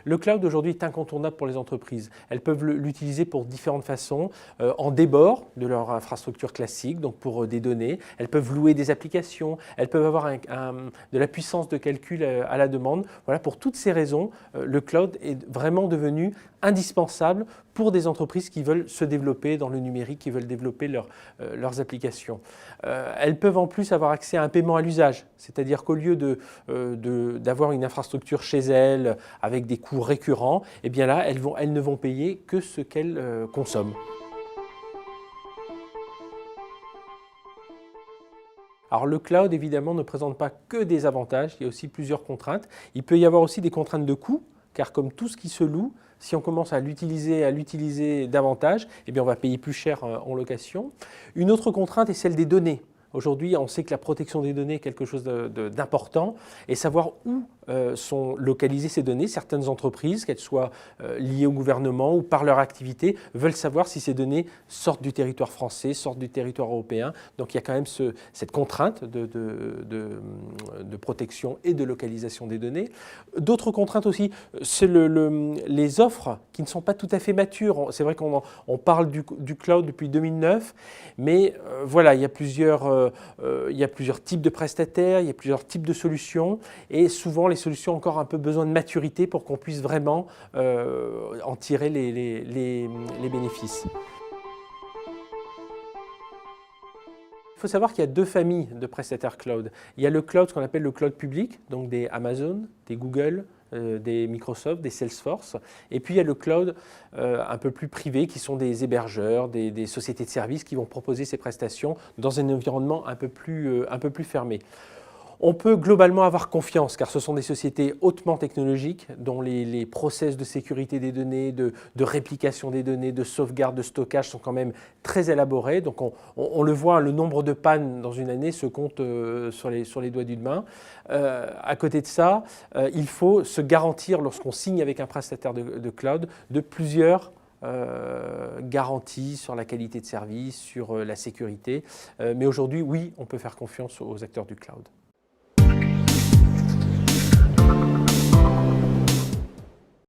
Le cloud aujourd'hui est incontournable pour les entreprises. Elles peuvent l'utiliser pour différentes façons, en débord de leur infrastructure classique, donc pour des données. Elles peuvent louer des applications, elles peuvent avoir de la puissance de calcul à la demande. Voilà, pour toutes ces raisons, le cloud est vraiment devenu indispensable pour des entreprises qui veulent se développer dans le numérique, qui veulent développer leurs applications. Elles peuvent en plus avoir accès à un paiement à l'usage, c'est-à-dire qu'au lieu d'avoir une infrastructure chez elles avec des coûts récurrents, eh bien là, elles ne vont payer que ce qu'elles consomment. Alors le cloud, évidemment, ne présente pas que des avantages, il y a aussi plusieurs contraintes. Il peut y avoir aussi des contraintes de coût, car comme tout ce qui se loue, si on commence à l'utiliser davantage, eh bien on va payer plus cher en location. Une autre contrainte est celle des données. Aujourd'hui, on sait que la protection des données est quelque chose d'important et savoir où sont localisées ces données. Certaines entreprises, qu'elles soient liées au gouvernement ou par leur activité, veulent savoir si ces données sortent du territoire français, sortent du territoire européen. Donc il y a quand même cette contrainte de protection et de localisation des données. D'autres contraintes aussi, c'est les offres qui ne sont pas tout à fait matures. C'est vrai qu'on parle du cloud depuis 2009, mais voilà, il y a plusieurs types de prestataires, il y a plusieurs types de solutions et souvent les solutions ont encore un peu besoin de maturité pour qu'on puisse vraiment en tirer les bénéfices. Il faut savoir qu'il y a deux familles de prestataires cloud. Il y a le cloud, ce qu'on appelle le cloud public, donc des Amazon, des Google, des Microsoft, des Salesforce. Et puis il y a le cloud un peu plus privé, qui sont des hébergeurs, des sociétés de services qui vont proposer ces prestations dans un environnement un peu plus fermé. On peut globalement avoir confiance car ce sont des sociétés hautement technologiques dont les process de sécurité des données, de réplication des données, de sauvegarde, de stockage sont quand même très élaborés. Donc on le voit, le nombre de pannes dans une année se compte sur les doigts d'une main. À côté de ça, il faut se garantir lorsqu'on signe avec un prestataire de cloud de plusieurs garanties sur la qualité de service, sur la sécurité. Mais aujourd'hui, oui, on peut faire confiance aux acteurs du cloud.